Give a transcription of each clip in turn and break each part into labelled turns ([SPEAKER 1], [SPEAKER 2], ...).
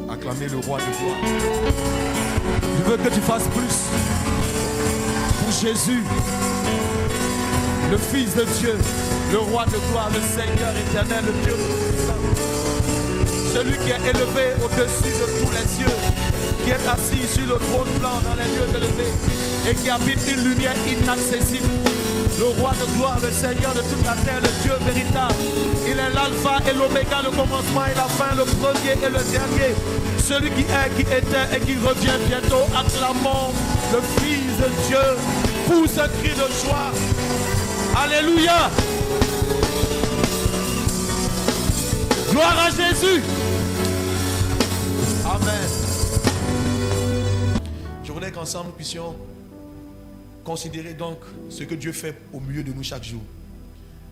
[SPEAKER 1] Acclamez le roi de gloire. Je veux que tu fasses plus pour Jésus, le Fils de Dieu, le roi de gloire, le Seigneur éternel, le Dieu puissant. Celui qui est élevé au-dessus de tous les cieux, qui est assis sur le trône blanc dans les lieux élevés et qui habite une lumière inaccessible. Le roi de gloire, le Seigneur de toute la terre, le Dieu véritable. Il est l'alpha et l'oméga, le commencement et la fin, le premier et le dernier. Celui qui est, qui était et qui revient bientôt. Acclamons le Fils de Dieu. Pousse un cri de joie. Alléluia. Gloire à Jésus. Amen. Je voudrais qu'ensemble nous puissions considérer donc ce que Dieu fait au milieu de nous chaque jour.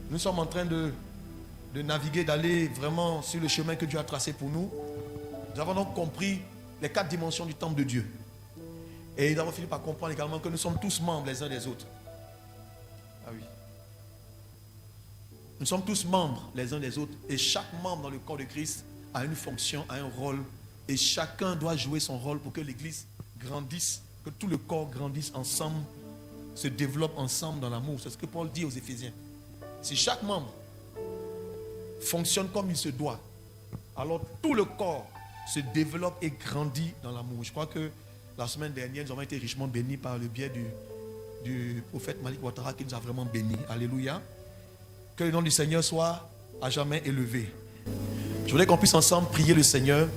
[SPEAKER 1] Nous sommes en train de naviguer, d'aller vraiment sur le chemin que Dieu a tracé pour nous. Nous avons donc compris les 4 dimensions du temple de Dieu. Et nous avons fini par comprendre également que nous sommes tous membres les uns des autres. Ah oui. Nous sommes tous membres les uns des autres. Et chaque membre dans le corps de Christ a une fonction, a un rôle. Et chacun doit jouer son rôle pour que l'Église grandisse, que tout le corps grandisse ensemble, se développe ensemble dans l'amour. C'est ce que Paul dit aux Éphésiens. Si chaque membre fonctionne comme il se doit, alors tout le corps se développe et grandit dans l'amour. Je crois que la semaine dernière, nous avons été richement bénis par le biais du prophète Malik Ouattara qui nous a vraiment bénis. Alléluia. Que le nom du Seigneur soit à jamais élevé. Je voudrais qu'on puisse ensemble prier le Seigneur.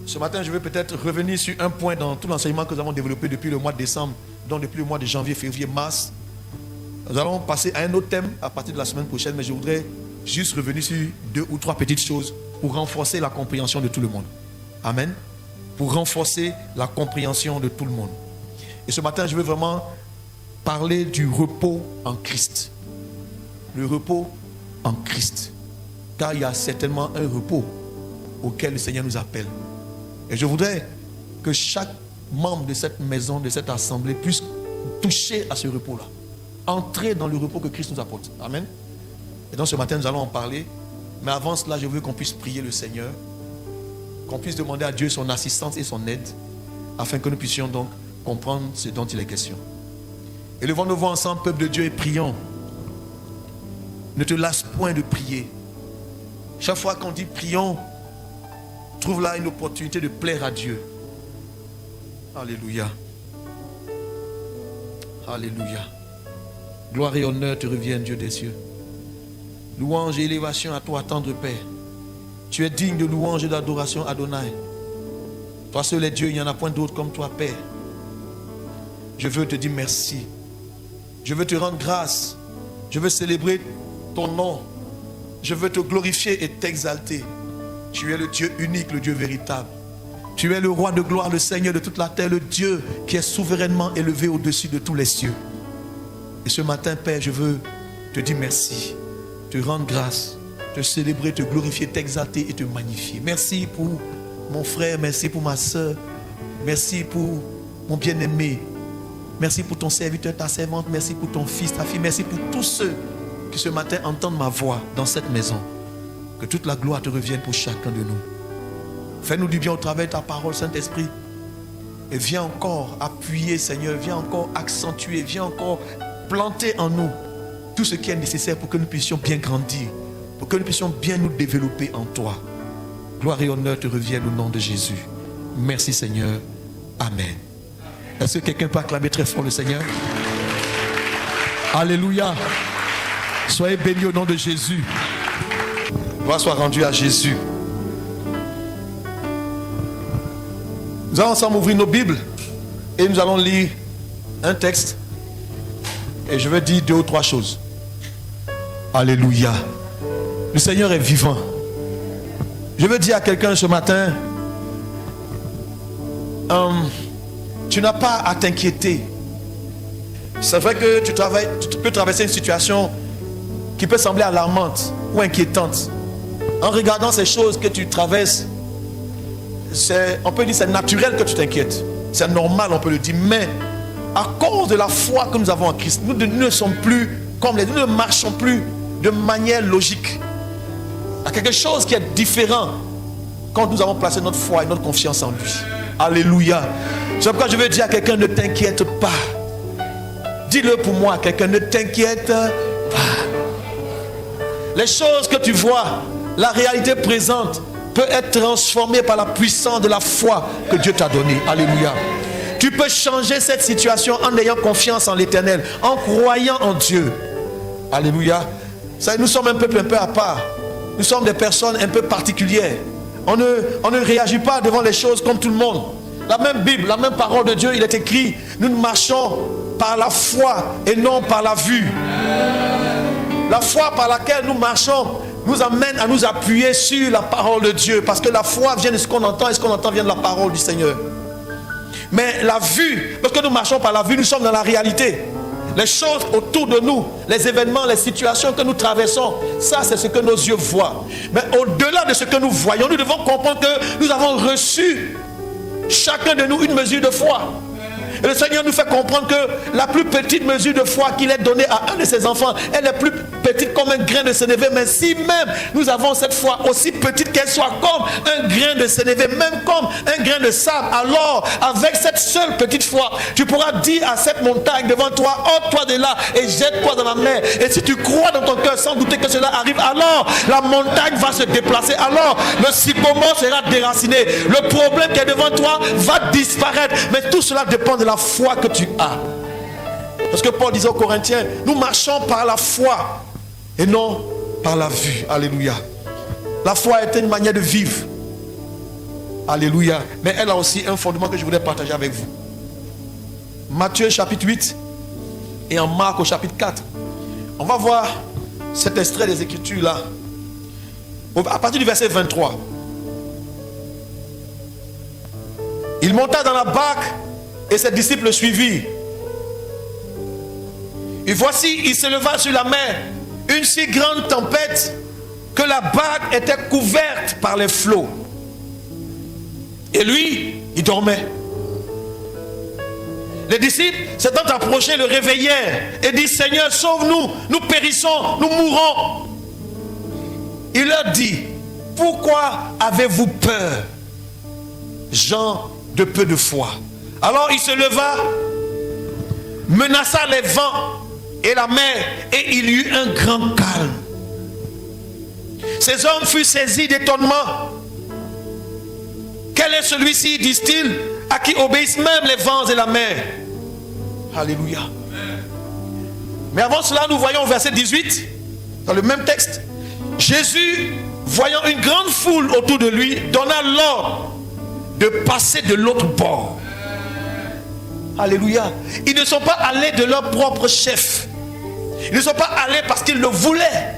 [SPEAKER 1] Ce matin, je vais peut-être revenir sur un point dans tout l'enseignement que nous avons développé depuis le mois de décembre, donc depuis le mois de janvier, février, mars. Nous allons passer à un autre thème à partir de la semaine prochaine, mais je voudrais juste revenir sur 2 ou 3 petites choses pour renforcer la compréhension de tout le monde. Amen. Pour renforcer la compréhension de tout le monde. Et ce matin, je veux vraiment parler du repos en Christ. Le repos en Christ. Car il y a certainement un repos auquel le Seigneur nous appelle. Et je voudrais que chaque membre de cette maison, de cette assemblée, puisse toucher à ce repos-là. Entrer dans le repos que Christ nous apporte. Amen. Et donc ce matin, nous allons en parler. Mais avant cela, je veux qu'on puisse prier le Seigneur. Qu'on puisse demander à Dieu son assistance et son aide. Afin que nous puissions donc comprendre ce dont il est question. Élevons nos voix ensemble, peuple de Dieu, et prions. Ne te lasse point de prier. Chaque fois qu'on dit prions, trouve là une opportunité de plaire à Dieu. Alléluia. Alléluia. Gloire et honneur te reviennent, Dieu des cieux. Louange et élévation à toi, tendre Père. Tu es digne de louange et d'adoration, Adonai. Toi seul est Dieu, il n'y en a point d'autre comme toi, Père. Je veux te dire merci. Je veux te rendre grâce. Je veux célébrer ton nom. Je veux te glorifier et t'exalter. Tu es le Dieu unique, le Dieu véritable. Tu es le roi de gloire, le Seigneur de toute la terre, le Dieu qui est souverainement élevé au-dessus de tous les cieux. Et ce matin, Père, je veux te dire merci, te rendre grâce, te célébrer, te glorifier, t'exalter et te magnifier. Merci pour mon frère, merci pour ma soeur, merci pour mon bien-aimé, merci pour ton serviteur, ta servante, merci pour ton fils, ta fille, merci pour tous ceux qui ce matin entendent ma voix dans cette maison. Que toute la gloire te revienne pour chacun de nous. Fais-nous du bien au travers de ta parole, Saint-Esprit. Et viens encore appuyer, Seigneur, viens encore accentuer, viens encore planter en nous tout ce qui est nécessaire pour que nous puissions bien grandir, pour que nous puissions bien nous développer en toi. Gloire et honneur te reviennent au nom de Jésus. Merci Seigneur. Amen. Est-ce que quelqu'un peut acclamer très fort le Seigneur? Alléluia. Soyez bénis au nom de Jésus. Gloire soit rendue à Jésus. Nous allons ensemble ouvrir nos Bibles et nous allons lire un texte. Et je vais dire 2 ou 3 choses. Alléluia. Le Seigneur est vivant. Je veux dire à quelqu'un ce matin, tu n'as pas à t'inquiéter. C'est vrai que tu peux traverser une situation qui peut sembler alarmante ou inquiétante. En regardant ces choses que tu traverses, on peut dire que c'est naturel que tu t'inquiètes. C'est normal, on peut le dire. Mais à cause de la foi que nous avons en Christ, nous ne sommes plus comme nous ne marchons plus de manière logique. Il y a quelque chose qui est différent. quand nous avons placé notre foi et notre confiance en lui. Alléluia. C'est pourquoi je veux dire à quelqu'un, ne t'inquiète pas. Dis-le pour moi, quelqu'un, ne t'inquiète pas. Les choses que tu vois, la réalité présente peut être transformée par la puissance de la foi que Dieu t'a donnée. Alléluia. Tu peux changer cette situation en ayant confiance en l'Éternel, en croyant en Dieu. Alléluia. Ça, nous sommes un peuple un peu à part. Nous sommes des personnes un peu particulières. On ne réagit pas devant les choses comme tout le monde. La même Bible, la même parole de Dieu, il est écrit, nous marchons par la foi et non par la vue. La foi par laquelle nous marchons nous amène à nous appuyer sur la parole de Dieu, parce que la foi vient de ce qu'on entend et ce qu'on entend vient de la parole du Seigneur. Mais la vue, parce que nous marchons par la vue, nous sommes dans la réalité. Les choses autour de nous, les événements, les situations que nous traversons, ça c'est ce que nos yeux voient. Mais au-delà de ce que nous voyons, nous devons comprendre que nous avons reçu, chacun de nous, une mesure de foi. Et le Seigneur nous fait comprendre que la plus petite mesure de foi qu'il ait donnée à un de ses enfants, elle est plus petite comme un grain de sénévé. Mais si même nous avons cette foi, aussi petite qu'elle soit, comme un grain de sénévé, même comme un grain de sable, alors avec cette seule petite foi, tu pourras dire à cette montagne devant toi, ôte-toi de là et jette-toi dans la mer. Et si tu crois dans ton cœur sans douter que cela arrive, alors la montagne va se déplacer, alors le sycomore sera déraciné, le problème qui est devant toi va disparaître. Mais tout cela dépend de la foi que tu as. Parce que Paul disait aux Corinthiens, nous marchons par la foi et non par la vue. Alléluia. La foi est une manière de vivre. Alléluia. Mais elle a aussi un fondement que je voudrais partager avec vous. Matthieu chapitre 8 et en Marc au chapitre 4. On va voir cet extrait des Écritures là. À partir du verset 23. Il monta dans la barque et ses disciples le suivirent. Et voici, il se leva sur la mer une si grande tempête que la barque était couverte par les flots. Et lui, il dormait. Les disciples s'étant approchés le réveillèrent et disent, Seigneur, sauve-nous, nous périssons, nous mourrons. Il leur dit, pourquoi avez-vous peur, gens de peu de foi? Alors il se leva, menaça les vents et la mer, et il y eut un grand calme. Ces hommes furent saisis d'étonnement. Quel est celui-ci, disent-ils, à qui obéissent même les vents et la mer? Alléluia. Mais avant cela, nous voyons au verset 18, dans le même texte, Jésus, voyant une grande foule autour de lui, donna l'ordre de passer de l'autre bord. Alléluia. Ils ne sont pas allés de leur propre chef. Ils ne sont pas allés parce qu'ils le voulaient.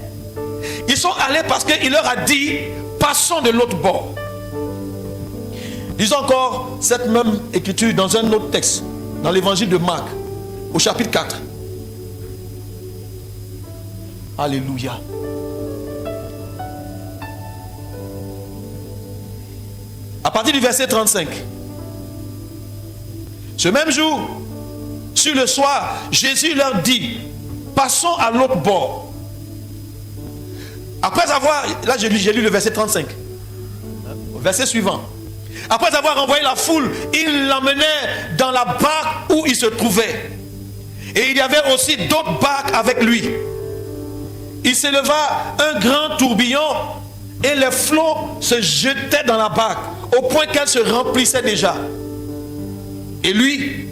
[SPEAKER 1] Ils sont allés parce qu'il leur a dit, passons de l'autre bord. Lisons encore cette même écriture dans un autre texte, dans l'évangile de Marc, au chapitre 4. Alléluia. À partir du verset 35. Ce même jour, sur le soir, Jésus leur dit, passons à l'autre bord. Après avoir, là j'ai lu le verset 35. Verset suivant. Après avoir envoyé la foule, il l'emmenait dans la barque où il se trouvait. Et il y avait aussi d'autres barques avec lui. Il s'éleva un grand tourbillon et les flots se jetaient dans la barque au point qu'elle se remplissait déjà. Et lui,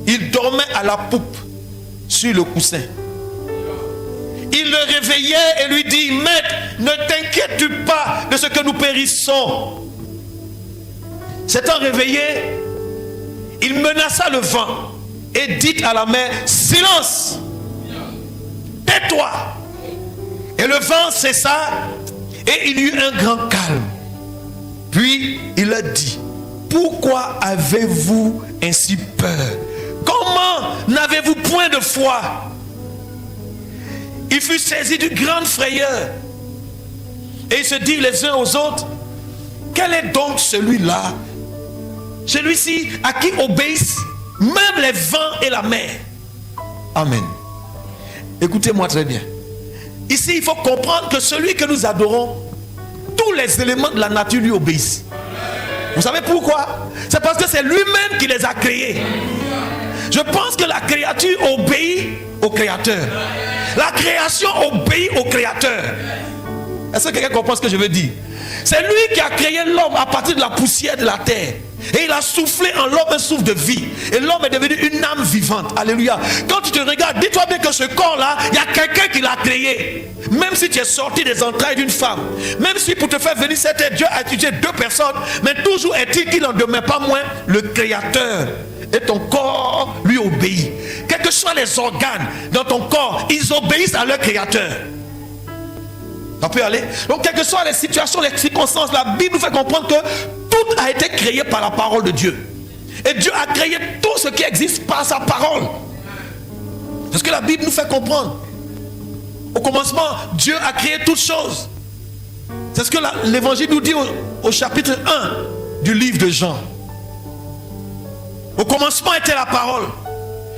[SPEAKER 1] il dormait à la poupe sur le coussin. Il le réveillait et lui dit, Maître, ne t'inquiètes-tu pas de ce que nous périssons? S'étant réveillé, il menaça le vent et dit à la mer, silence, tais-toi. Et le vent cessa et il y eut un grand calme. Puis il leur dit, pourquoi avez-vous ainsi peur? Comment n'avez-vous point de foi? Il fut saisi d'une grande frayeur. Et ils se dirent les uns aux autres, quel est donc celui-là, celui-ci à qui obéissent même les vents et la mer? Amen. Écoutez-moi très bien. Ici, il faut comprendre que celui que nous adorons, tous les éléments de la nature lui obéissent. Vous savez pourquoi? C'est parce que c'est lui-même qui les a créés. Je pense que la créature obéit au Créateur. La création obéit au Créateur. Est-ce que quelqu'un comprend ce que je veux dire? C'est lui qui a créé l'homme à partir de la poussière de la terre. Et il a soufflé en l'homme un souffle de vie. Et l'homme est devenu une âme vivante. Alléluia. Quand tu te regardes, dis-toi bien que ce corps-là, il y a quelqu'un qui l'a créé. Même si tu es sorti des entrailles d'une femme, même si pour te faire venir cette terre, Dieu a utilisé 2 personnes, mais toujours est-il qu'il n'en demeure pas moins le Créateur. Et ton corps lui obéit. Quels que soient les organes dans ton corps, ils obéissent à leur Créateur. Ça peut aller. Donc, quelles que soient les situations, les circonstances, la Bible nous fait comprendre que tout a été créé par la parole de Dieu. Et Dieu a créé tout ce qui existe par sa parole. C'est ce que la Bible nous fait comprendre. Au commencement, Dieu a créé toutes choses. C'est ce que l'évangile nous dit au chapitre 1 du livre de Jean. Au commencement était la parole.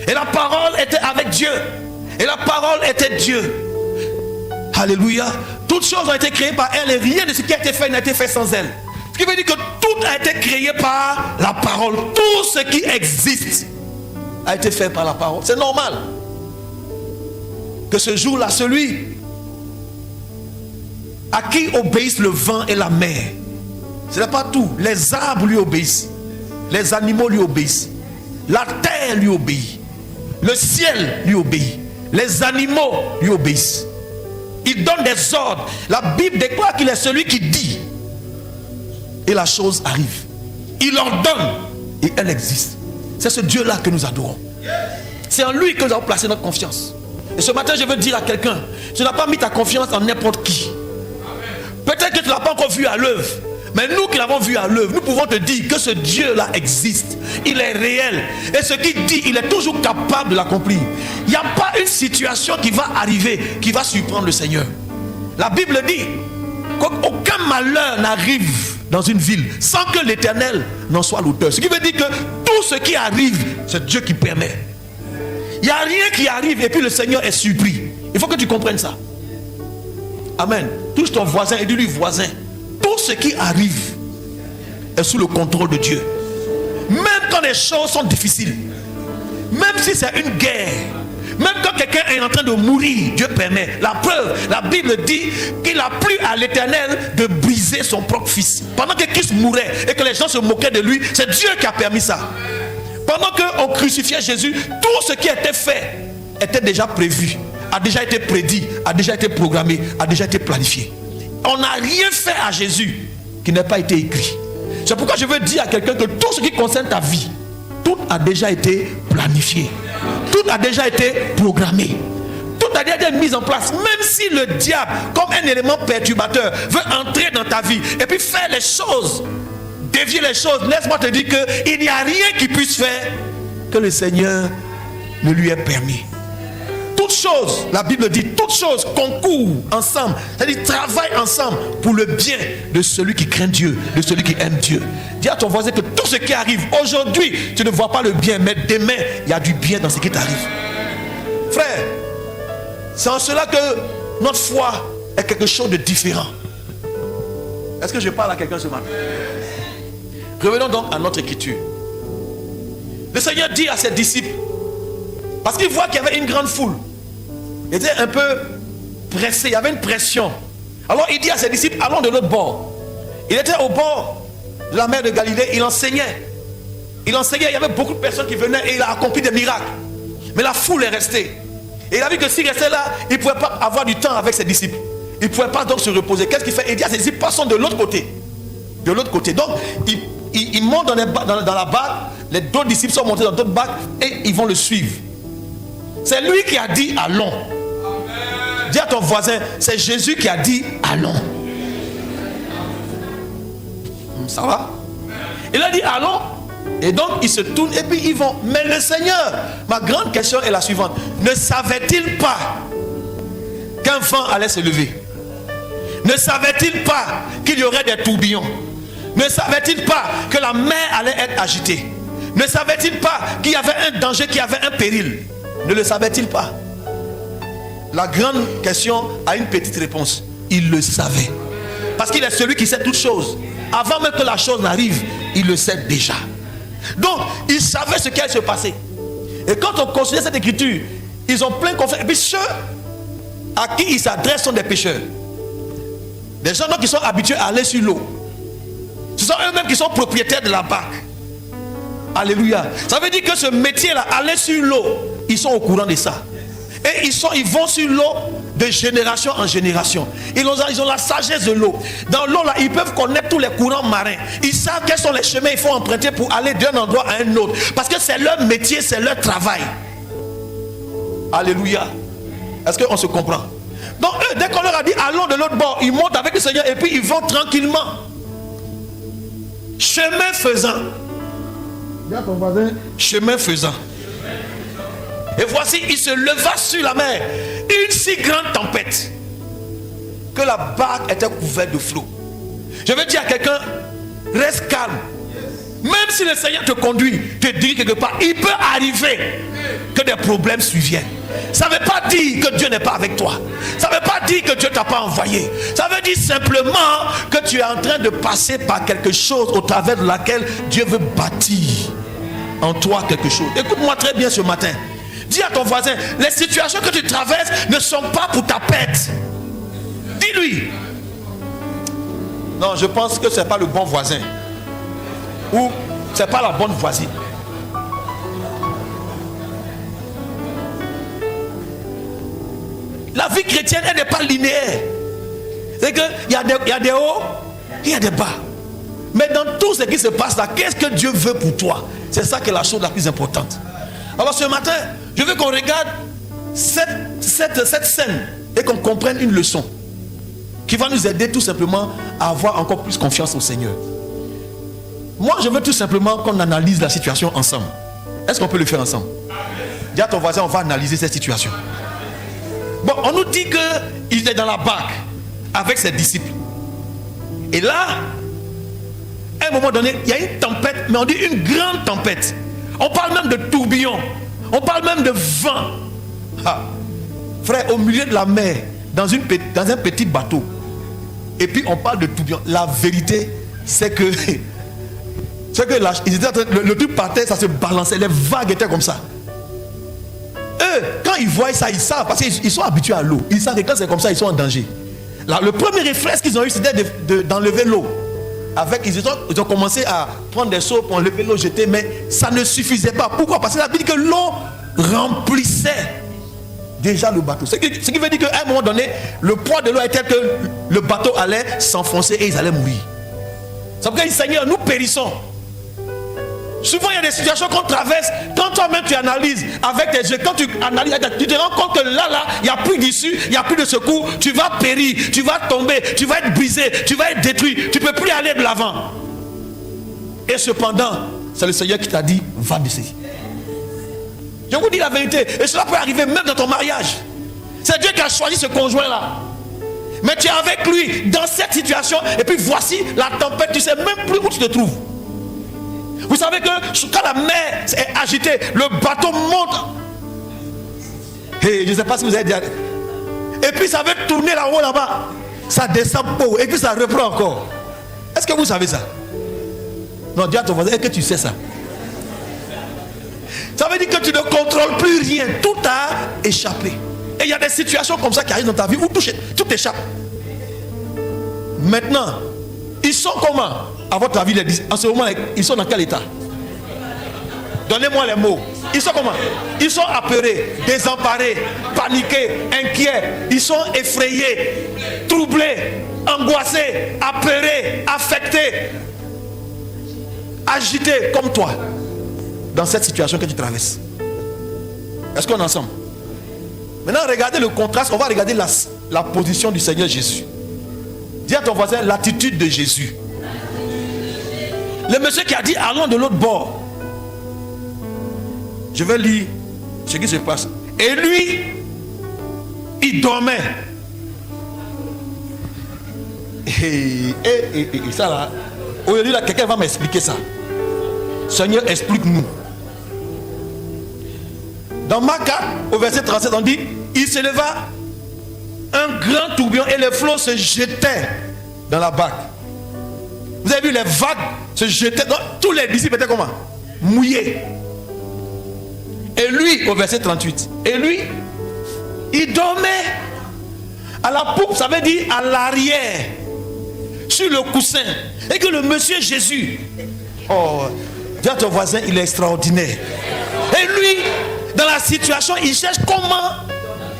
[SPEAKER 1] Et la parole était avec Dieu. Et la parole était Dieu. Alléluia. Toutes choses ont été créées par elle et rien de ce qui a été fait n'a été fait sans elle. Ce qui veut dire que tout a été créé par la parole. Tout ce qui existe a été fait par la parole. C'est normal que ce jour-là, celui à qui obéissent le vent et la mer, ce n'est pas tout. Les arbres lui obéissent. Les animaux lui obéissent. La terre lui obéit. Le ciel lui obéit. Les animaux lui obéissent. Il donne des ordres. La Bible déclare qu'il est celui qui dit. Et la chose arrive. Il ordonne. Et elle existe. C'est ce Dieu-là que nous adorons. C'est en lui que nous avons placé notre confiance. Et ce matin, je veux dire à quelqu'un, tu n'as pas mis ta confiance en n'importe qui. Peut-être que tu ne l'as pas encore vu à l'œuvre. Mais nous qui l'avons vu à l'œuvre, nous pouvons te dire que ce Dieu-là existe. Il est réel. Et ce qu'il dit, il est toujours capable de l'accomplir. Il n'y a pas une situation qui va arriver, qui va surprendre le Seigneur. La Bible dit qu'aucun malheur n'arrive dans une ville sans que l'Éternel n'en soit l'auteur. Ce qui veut dire que tout ce qui arrive, c'est Dieu qui permet. Il n'y a rien qui arrive et puis le Seigneur est surpris. Il faut que tu comprennes ça. Amen. Touche ton voisin et dis-lui, voisin, tout ce qui arrive est sous le contrôle de Dieu. Même quand les choses sont difficiles, même si c'est une guerre, même quand quelqu'un est en train de mourir, Dieu permet. La preuve, la Bible dit qu'il a plu à l'Éternel de briser son propre fils. Pendant que Christ mourait et que les gens se moquaient de lui, c'est Dieu qui a permis ça. Pendant qu'on crucifiait Jésus, tout ce qui était fait était déjà prévu, a déjà été prédit, a déjà été programmé, a déjà été planifié. On n'a rien fait à Jésus qui n'ait pas été écrit. C'est pourquoi je veux dire à quelqu'un que tout ce qui concerne ta vie, tout a déjà été planifié. Tout a déjà été programmé. Tout a déjà été mis en place. Même si le diable, comme un élément perturbateur, veut entrer dans ta vie et puis faire les choses, dévier les choses, laisse-moi te dire qu'il n'y a rien qui puisse faire que le Seigneur ne lui ait permis. Toutes choses, la Bible dit, toutes choses concourent ensemble, c'est-à-dire travaillent ensemble pour le bien de celui qui craint Dieu, de celui qui aime Dieu. Dis à ton voisin que tout ce qui arrive aujourd'hui, tu ne vois pas le bien, mais demain, il y a du bien dans ce qui t'arrive. Frère, c'est en cela que notre foi est quelque chose de différent. Est-ce que je parle à quelqu'un ce matin? Revenons donc à notre écriture. Le Seigneur dit à ses disciples, parce qu'il voit qu'il y avait une grande foule, il était un peu pressé, il y avait une pression. Alors il dit à ses disciples, allons de l'autre bord. Il était au bord de la mer de Galilée, il enseignait. Il y avait beaucoup de personnes qui venaient et il a accompli des miracles. Mais la foule est restée. Et il a vu que s'il restait là, il ne pouvait pas avoir du temps avec ses disciples. Il ne pouvait pas donc se reposer. Qu'est-ce qu'il fait? Il dit à ses disciples, passons de l'autre côté. De l'autre côté. Donc, il monte dans la barque, les 2 disciples sont montés dans d'autres barques et ils vont le suivre. C'est lui qui a dit allons. Dis à ton voisin, c'est Jésus qui a dit allons. Ça va? Il a dit allons. Et donc ils se tournent et puis ils vont. Mais le Seigneur, ma grande question est la suivante. Ne savait-il pas qu'un vent allait se lever? Ne savait-il pas qu'il y aurait des tourbillons? Ne savait-il pas que la mer allait être agitée? Ne savait-il pas qu'il y avait un danger, qu'il y avait un péril? Ne le savait-il pas? La grande question a une petite réponse. Il le savait. Parce qu'il est celui qui sait toutes choses. Avant même que la chose n'arrive, il le sait déjà. Donc, il savait ce qui allait se passer. Et quand on considère cette écriture, ils ont plein confiance. Et puis ceux à qui il s'adresse sont des pécheurs. Des gens donc qui sont habitués à aller sur l'eau. Ce sont eux-mêmes qui sont propriétaires de la barque. Alléluia. Ça veut dire que ce métier-là, aller sur l'eau, ils sont au courant de ça. Et ils vont sur l'eau de génération en génération. Ils ont la sagesse de l'eau. Dans l'eau, là, ils peuvent connaître tous les courants marins. Ils savent quels sont les chemins qu'il faut emprunter pour aller d'un endroit à un autre. Parce que c'est leur métier, c'est leur travail. Alléluia. Est-ce qu'on se comprend? Donc eux, dès qu'on leur a dit allons de l'autre bord, ils montent avec le Seigneur et puis ils vont tranquillement. Chemin faisant. Dis à ton voisin, chemin faisant. Et voici, il se leva sur la mer. Une si grande tempête que la barque était couverte de flots. Je veux dire à quelqu'un, reste calme. Même si le Seigneur te conduit, te dirige quelque part, il peut arriver que des problèmes surviennent. Ça ne veut pas dire que Dieu n'est pas avec toi. Ça ne veut pas dire que Dieu ne t'a pas envoyé. Ça veut dire simplement que tu es en train de passer par quelque chose au travers de laquelle Dieu veut bâtir en toi quelque chose. Écoute-moi très bien ce matin. Dis à ton voisin, les situations que tu traverses ne sont pas pour ta perte. Dis-lui. Non, je pense que ce n'est pas le bon voisin. Ou ce n'est pas la bonne voisine. La vie chrétienne, elle n'est pas linéaire. C'est qu'il y a des hauts, il y a des bas. Mais dans tout ce qui se passe là, qu'est-ce que Dieu veut pour toi? C'est ça qui est la chose la plus importante. Alors ce matin, je veux qu'on regarde cette scène et qu'on comprenne une leçon qui va nous aider tout simplement à avoir encore plus confiance au Seigneur. Moi, je veux tout simplement qu'on analyse la situation ensemble. Est-ce qu'on peut le faire ensemble? Dis à ton voisin, on va analyser cette situation. Bon, on nous dit qu'il était dans la barque avec ses disciples. Et là, à un moment donné, il y a une tempête, mais on dit une grande tempête. On parle même de tourbillon. On parle même de vent. Ah. Frère, au milieu de la mer, dans un petit bateau. Et puis on parle de tourbillon. La vérité, c'est que le truc partait, ça se balançait. Les vagues étaient comme ça. Eux, quand ils voient ça, ils savent, parce qu'ils sont habitués à l'eau. Ils savent que quand c'est comme ça, ils sont en danger. Là, le premier réflexe qu'ils ont eu, c'était d'enlever l'eau. Ils ont commencé à prendre des seaux pour enlever l'eau, jeter, mais ça ne suffisait pas. Pourquoi? Parce que ça veut dire que l'eau remplissait déjà le bateau. Ce qui veut dire qu'à un moment donné, le poids de l'eau était tel que le bateau allait s'enfoncer et ils allaient mourir. C'est pourquoi il dit, Seigneur, nous périssons. Souvent, il y a des situations qu'on traverse. Quand toi-même tu analyses avec tes yeux, quand tu analyses, tu te rends compte que là, il n'y a plus d'issue, il n'y a plus de secours. Tu vas périr, tu vas tomber, tu vas être brisé, tu vas être détruit. Tu ne peux plus aller de l'avant. Et cependant, c'est le Seigneur qui t'a dit, va baisser. Je vous dis la vérité. Et cela peut arriver même dans ton mariage. C'est Dieu qui a choisi ce conjoint-là. Mais tu es avec lui dans cette situation. Et puis voici la tempête. Tu ne sais même plus où tu te trouves. Vous savez que quand la mer est agitée, le bateau monte. Je ne sais pas si vous avez dit. Et puis ça veut tourner là-haut, là-bas. Ça descend pour. Et puis ça reprend encore. Est-ce que vous savez ça? Non, dis à ton voisin, est-ce que tu sais ça? Ça veut dire que tu ne contrôles plus rien. Tout a échappé. Et il y a des situations comme ça qui arrivent dans ta vie où tout échappe. Maintenant, ils sont comment? À votre avis, en ce moment, ils sont dans quel état? Donnez-moi les mots. Ils sont comment? Ils sont apeurés, désemparés, paniqués, inquiets. Ils sont effrayés, troublés, angoissés, apeurés, affectés, agités comme toi dans cette situation que tu traverses. Est-ce qu'on est ensemble? Maintenant, regardez le contraste. On va regarder la position du Seigneur Jésus. Dis à ton voisin l'attitude de Jésus. Le monsieur qui a dit allons de l'autre bord. Je vais lire ce qui se passe. Et lui, il dormait. Et ça là, aujourd'hui là, quelqu'un va m'expliquer ça. Seigneur, explique-nous. Dans Marc 4, au verset 37, on dit, il se leva un grand tourbillon et les flots se jetaient dans la barque. Vous avez vu les vagues se jeter. Donc, tous les disciples étaient comment? Mouillés. Et lui, au verset 38, et lui, il dormait à la poupe, ça veut dire à l'arrière, sur le coussin. Et que le monsieur Jésus, oh, dis à ton voisin, il est extraordinaire. Et lui, dans la situation, il cherche comment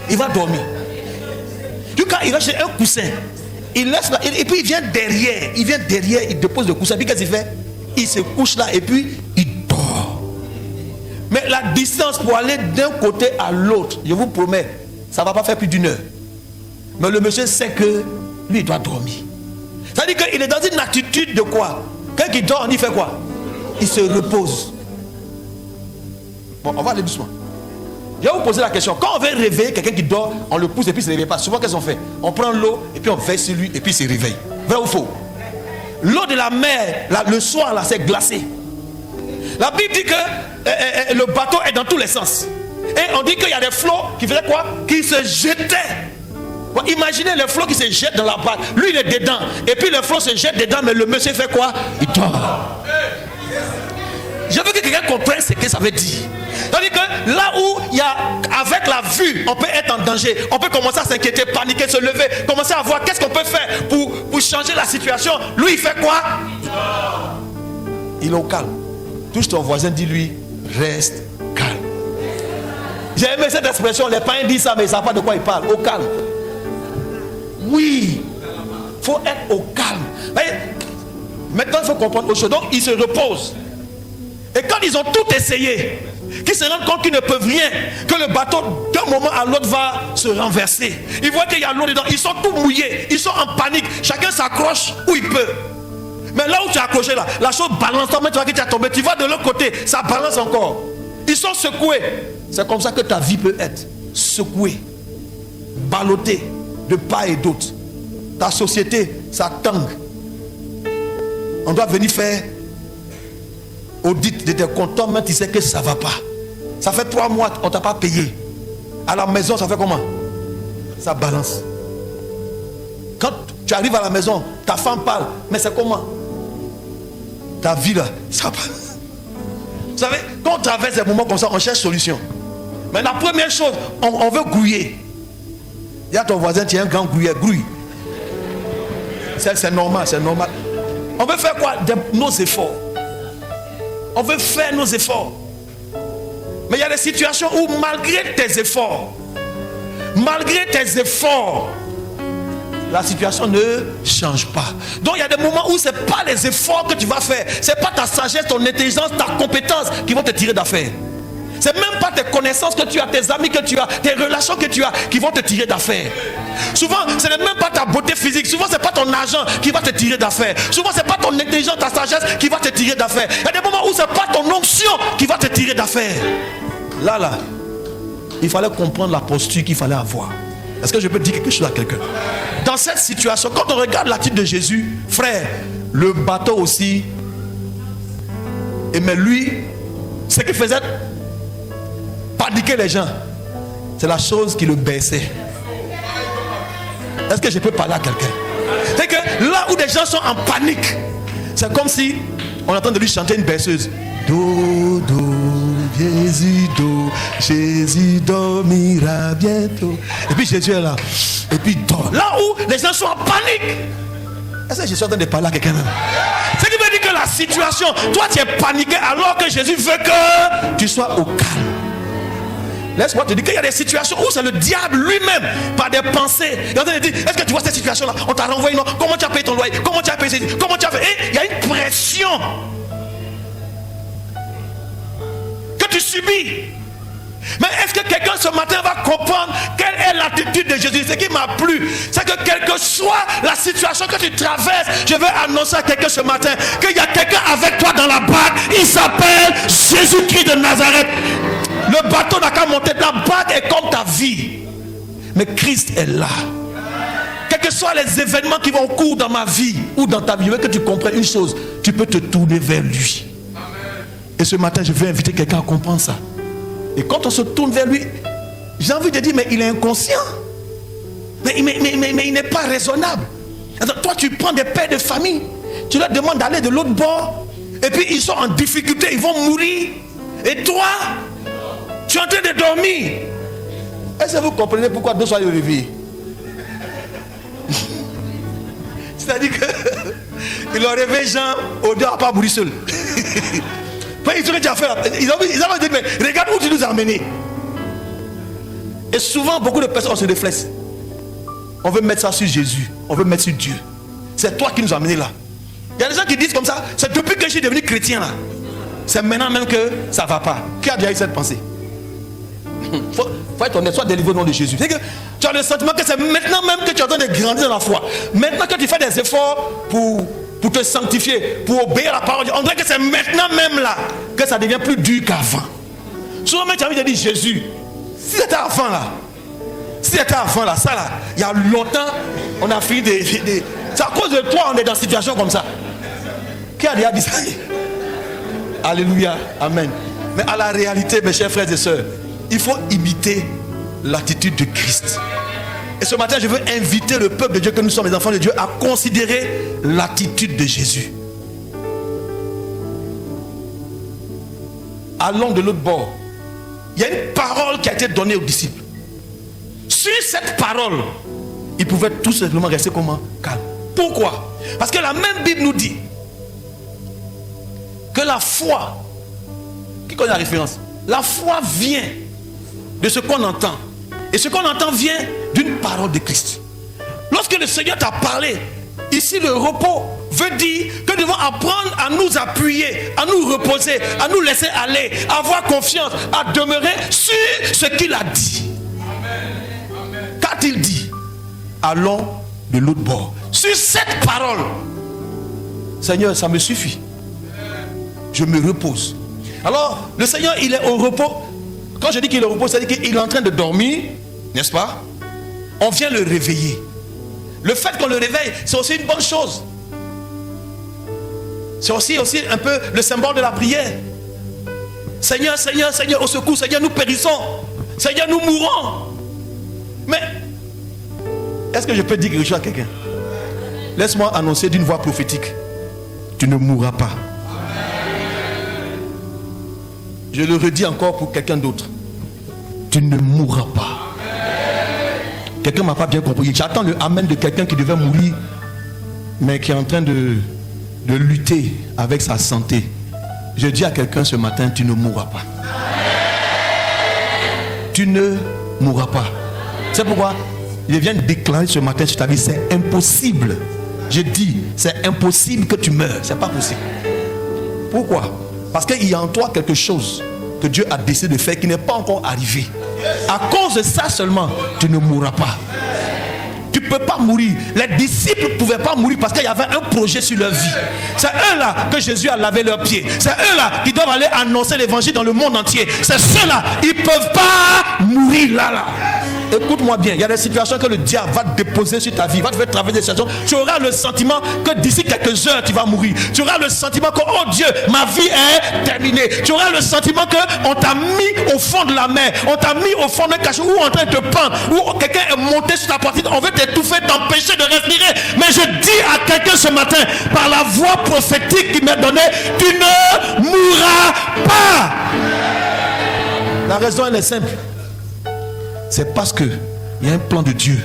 [SPEAKER 1] il va dormir. Quand il va chercher un coussin, il laisse là, et puis il vient derrière, il dépose le coussin. Puis qu'est-ce qu'il fait? Il se couche là et puis il dort. Mais la distance pour aller d'un côté à l'autre, je vous promets, ça ne va pas faire plus d'1 heure. Mais le monsieur sait que lui, il doit dormir. Ça veut dire qu'il est dans une attitude de quoi? Quand il dort, il fait quoi? Il se repose. Bon, on va aller doucement. Je vais vous poser la question. Quand on veut réveiller quelqu'un qui dort, on le pousse et puis il ne se réveille pas. Souvent, qu'est-ce qu'on fait? On prend l'eau et puis on verse sur lui et puis il se réveille. Vrai ou faux? L'eau de la mer, là, le soir, là, c'est glacé. La Bible dit que le bateau est dans tous les sens. Et on dit qu'il y a des flots qui faisaient quoi? Qui se jetaient. Bon, imaginez le flot qui se jette dans la barque. Lui, il est dedans. Et puis le flot se jette dedans, mais le monsieur fait quoi? Il dort. Je veux que quelqu'un comprenne ce que ça veut dire. C'est-à-dire que là où il y a, avec la vue, on peut être en danger, on peut commencer à s'inquiéter, paniquer, se lever, commencer à voir qu'est-ce qu'on peut faire pour changer la situation. Lui, il fait quoi? Il est au calme. Touche ton voisin, dis-lui, reste calme. J'ai aimé cette expression, les païens disent ça, mais ils ne savent pas de quoi ils parlent. Au calme. Oui, il faut être au calme. Voyez, maintenant, il faut comprendre autre chose. Donc, ils se reposent. Et quand ils ont tout essayé, qu'ils se rendent compte qu'ils ne peuvent rien, que le bateau d'un moment à l'autre va se renverser. Ils voient qu'il y a l'eau dedans, ils sont tous mouillés, ils sont en panique, chacun s'accroche où il peut. Mais là où tu es accroché là, la chose balance, tu vois que tu as tombé, tu vas de l'autre côté, ça balance encore. Ils sont secoués. C'est comme ça que ta vie peut être secouée, ballottée de part et d'autre. Ta société, ça tangue. On doit venir faire audit de tes comptes, mais tu sais que ça ne va pas. Ça fait 3 mois, on ne t'a pas payé. À la maison, ça fait comment? Ça balance. Quand tu arrives à la maison, ta femme parle, mais c'est comment? Ta vie là, ça balance. Vous savez, quand on traverse des moments comme ça, on cherche solution. Mais la première chose, on veut grouiller. Il y a ton voisin, tu es un grand grouilleur, grouille. C'est normal, c'est normal. On veut faire quoi? Nos efforts. On veut faire nos efforts. Mais il y a des situations où malgré tes efforts, la situation ne change pas. Donc il y a des moments où ce n'est pas les efforts que tu vas faire. Ce n'est pas ta sagesse, ton intelligence, ta compétence qui vont te tirer d'affaire. Ce n'est même pas tes connaissances que tu as, tes amis que tu as, tes relations que tu as qui vont te tirer d'affaire. Souvent, ce n'est même pas ta beauté physique. Souvent, ce n'est pas ton argent qui va te tirer d'affaire. Souvent, ce n'est pas ton intelligence, ta sagesse qui va te tirer d'affaire. Il y a des moments où ce n'est pas ton onction qui va te tirer d'affaire. Là, il fallait comprendre la posture qu'il fallait avoir. Est-ce que je peux dire quelque chose à quelqu'un? Dans cette situation, quand on regarde l'attitude de Jésus, frère, le bateau aussi, et mais lui, ce qu'il faisait, paniquer les gens, c'est la chose qui le baissait. Est-ce que je peux parler à quelqu'un? C'est que là où des gens sont en panique, c'est comme si on entend de lui chanter une berceuse. Do, do, Jésus dormira bientôt. Et puis Jésus est là. Et puis il dort. Là où les gens sont en panique. Est-ce que je suis en train de parler à quelqu'un? Ce qui veut dire que la situation, toi tu es paniqué alors que Jésus veut que tu sois au calme. Laisse-moi te dire qu'il y a des situations où c'est le diable lui-même, par des pensées. Il est dit, est-ce que tu vois cette situation-là? On t'a renvoyé, non? Comment tu as payé ton loyer? Comment tu as payé? Comment tu as fait? Et il y a une pression que tu subis. Mais est-ce que quelqu'un ce matin va comprendre quelle est l'attitude de Jésus? Ce qui m'a plu, c'est que quelle que soit la situation que tu traverses, je veux annoncer à quelqu'un ce matin qu'il y a quelqu'un avec toi dans la barque. Il s'appelle Jésus-Christ de Nazareth. Le bateau n'a qu'à monter. La barque est comme ta vie. Mais Christ est là. Quels que soient les événements qui vont au cours dans ma vie ou dans ta vie, je veux que tu comprennes une chose. Tu peux te tourner vers lui. Et ce matin, je veux inviter quelqu'un à comprendre ça. Et quand on se tourne vers lui, j'ai envie de dire, mais il est inconscient. Mais il n'est pas raisonnable. Alors, toi, tu prends des pères de famille. Tu leur demandes d'aller de l'autre bord. Et puis ils sont en difficulté, ils vont mourir. Et toi, tu es en train de dormir. Est-ce que vous comprenez pourquoi deux soient réveillés? C'est-à-dire qu'ils ont réveillé Jean, Odile n'a pas mourir seul. Ils ont déjà fait. Ils ont dit, mais regarde où tu nous as amenés. Et souvent, beaucoup de personnes ont ce réflexe. On veut mettre ça sur Jésus. On veut mettre sur Dieu. C'est toi qui nous as amenés là. Il y a des gens qui disent comme ça. C'est depuis que je suis devenu chrétien là. C'est maintenant même que ça ne va pas. Qui a déjà eu cette pensée? Faut être honnête, sois délivré au nom de Jésus. C'est que tu as le sentiment que c'est maintenant même que tu es en train de grandir dans la foi. Maintenant que tu fais des efforts pour te sanctifier, pour obéir à la parole. On dirait que c'est maintenant même là que ça devient plus dur qu'avant. Souvent même tu as envie de dire Jésus. Si c'était avant là, ça là, il y a longtemps, on a fini c'est à cause de toi on est dans une situation comme ça. Qui a déjà dit ça? Alléluia, amen. Mais à la réalité, mes chers frères et sœurs, il faut imiter l'attitude de Christ. Et ce matin, je veux inviter le peuple de Dieu, que nous sommes les enfants de Dieu, à considérer l'attitude de Jésus. Allons de l'autre bord. Il y a une parole qui a été donnée aux disciples. Sur cette parole, ils pouvaient tout simplement rester comment? Calme. Pourquoi? Parce que la même Bible nous dit que la foi, qui connaît la référence? La foi vient de ce qu'on entend. Et ce qu'on entend vient d'une parole de Christ. Lorsque le Seigneur t'a parlé, ici le repos veut dire que nous devons apprendre à nous appuyer, à nous reposer, à nous laisser aller, à avoir confiance, à demeurer sur ce qu'il a dit. Qu'a-t-il dit? Allons de l'autre bord. Sur cette parole, Seigneur, ça me suffit. Je me repose. Alors, le Seigneur, il est au repos. Quand je dis qu'il est au repos, c'est-à-dire qu'il est en train de dormir, n'est-ce pas? On vient le réveiller. Le fait qu'on le réveille, c'est aussi une bonne chose. C'est aussi un peu le symbole de la prière. Seigneur, Seigneur, Seigneur, au secours, Seigneur, nous périssons. Seigneur, nous mourons. Mais, est-ce que je peux dire quelque chose à quelqu'un? Laisse-moi annoncer d'une voix prophétique. Tu ne mourras pas. Je le redis encore pour quelqu'un d'autre. Tu ne mourras pas. Quelqu'un ne m'a pas bien compris. J'attends le amen de quelqu'un qui devait mourir, mais qui est en train de lutter avec sa santé. Je dis à quelqu'un ce matin, tu ne mourras pas. Tu ne mourras pas. C'est pourquoi je viens de déclarer ce matin sur ta vie, c'est impossible. Je dis, c'est impossible que tu meurs. C'est pas possible. Pourquoi? Parce qu'il y a en toi quelque chose que Dieu a décidé de faire qui n'est pas encore arrivé. À cause de ça seulement, tu ne mourras pas. Tu ne peux pas mourir. Les disciples ne pouvaient pas mourir parce qu'il y avait un projet sur leur vie. C'est eux-là que Jésus a lavé leurs pieds. C'est eux-là qui doivent aller annoncer l'évangile dans le monde entier. C'est ceux-là, ils ne peuvent pas mourir là. Écoute-moi bien, il y a des situations que le diable va te déposer sur ta vie, va te faire traverser des situations. Tu auras le sentiment que d'ici quelques heures, tu vas mourir. Tu auras le sentiment que, oh Dieu, ma vie est terminée. Tu auras le sentiment qu'on t'a mis au fond de la mer, on t'a mis au fond d'un cachot, ou en train de te pendre, ou quelqu'un est monté sur ta poitrine, on veut t'étouffer, t'empêcher de respirer. Mais je dis à quelqu'un ce matin, par la voix prophétique qui m'est donnée, tu ne mourras pas. La raison, elle est simple. C'est parce que il y a un plan de Dieu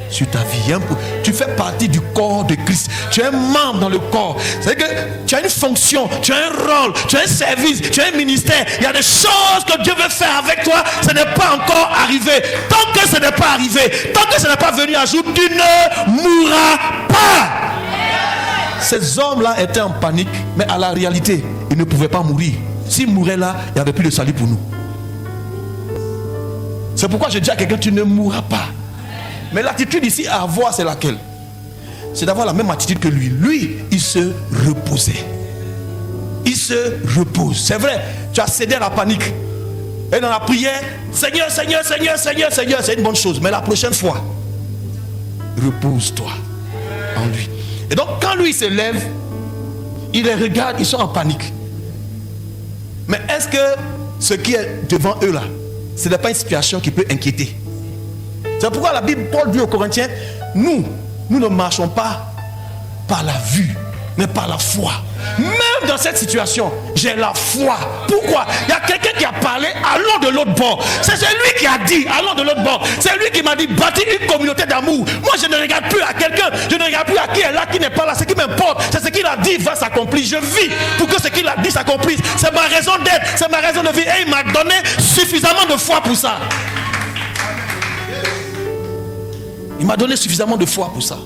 [SPEAKER 1] sur ta vie. Tu fais partie du corps de Christ. Tu es un membre dans le corps. C'est-à-dire que tu as une fonction, tu as un rôle, tu as un service, tu as un ministère. Il y a des choses que Dieu veut faire avec toi. Ce n'est pas encore arrivé. Tant que ce n'est pas arrivé, tant que ce n'est pas venu à jour, tu ne mourras pas. Ces hommes-là étaient en panique, mais à la réalité, ils ne pouvaient pas mourir. S'ils mouraient là, il n'y avait plus de salut pour nous. C'est pourquoi je dis à quelqu'un, tu ne mourras pas. Mais l'attitude ici à avoir, c'est laquelle? C'est d'avoir la même attitude que lui. Lui, il se reposait. Il se repose. C'est vrai, tu as cédé à la panique. Et dans la prière, Seigneur, Seigneur, Seigneur, Seigneur, Seigneur, c'est une bonne chose. Mais la prochaine fois, repose-toi en lui. Et donc, quand lui se lève, il les regarde, ils sont en panique. Mais est-ce que ce qui est devant eux là, ce n'est pas une situation qui peut inquiéter? C'est pourquoi la Bible, Paul dit aux Corinthiens, nous ne marchons pas par la vue, mais par la foi. Même dans cette situation, j'ai la foi. Pourquoi? Il y a quelqu'un qui a parlé, allons de l'autre bord. C'est celui qui a dit, allons de l'autre bord. C'est lui qui m'a dit, bâtis une communauté d'amour. Moi, je ne regarde plus à quelqu'un, je ne regarde plus à qui est là, qui n'est pas là. Ce qui m'importe, c'est ce qu'il a dit va s'accomplir. Je vis pour que ce qu'il a dit s'accomplisse. C'est ma raison d'être, c'est ma raison de vivre. Et il m'a donné suffisamment de foi pour ça. Il m'a donné suffisamment de foi pour ça.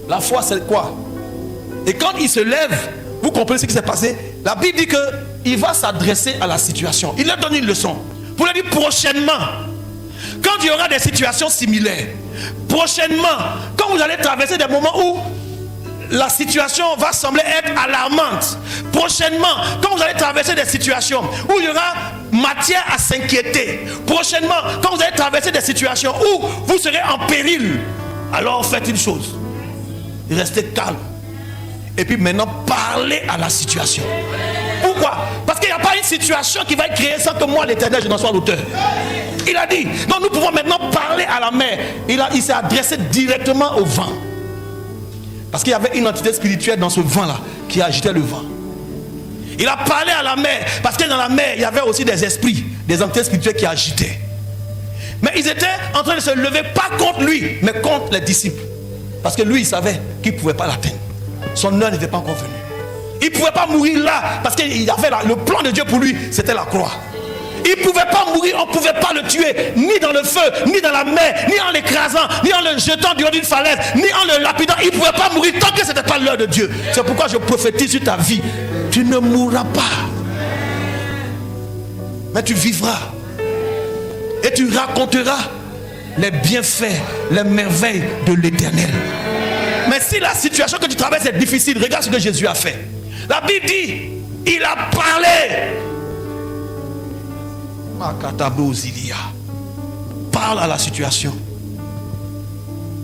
[SPEAKER 1] La foi, c'est quoi? Et quand il se lève, vous comprenez ce qui s'est passé? La Bible dit qu'il va s'adresser à la situation. Il leur donne une leçon. Pour leur dire prochainement, quand il y aura des situations similaires, prochainement, quand vous allez traverser des moments où la situation va sembler être alarmante, prochainement, quand vous allez traverser des situations où il y aura matière à s'inquiéter, prochainement, quand vous allez traverser des situations où vous serez en péril, alors faites une chose, restez calme. Et puis maintenant, parlez à la situation. Pourquoi? Parce qu'il n'y a pas une situation qui va être créée sans que moi, l'Éternel, je n'en sois l'auteur. Il a dit, donc nous pouvons maintenant parler à la mer. Il s'est adressé directement au vent. Parce qu'il y avait une entité spirituelle dans ce vent-là qui agitait le vent. Il a parlé à la mer. Parce que dans la mer, il y avait aussi des esprits, des entités spirituelles qui agitaient. Mais ils étaient en train de se lever, pas contre lui, mais contre les disciples. Parce que lui, il savait qu'il ne pouvait pas l'atteindre. Son heure n'était pas encore venue. Il ne pouvait pas mourir là. Parce qu'il y avait le plan de Dieu pour lui, c'était la croix. Il ne pouvait pas mourir, on ne pouvait pas le tuer, ni dans le feu, ni dans la mer, ni en l'écrasant, ni en le jetant du haut d'une falaise, ni en le lapidant. Il ne pouvait pas mourir tant que ce n'était pas l'heure de Dieu. C'est pourquoi je prophétise sur ta vie. Tu ne mourras pas. Mais tu vivras. Et tu raconteras les bienfaits, les merveilles de l'Éternel. Mais si la situation que tu traverses est difficile, regarde ce que Jésus a fait. La Bible dit, il a parlé. Parle à la situation.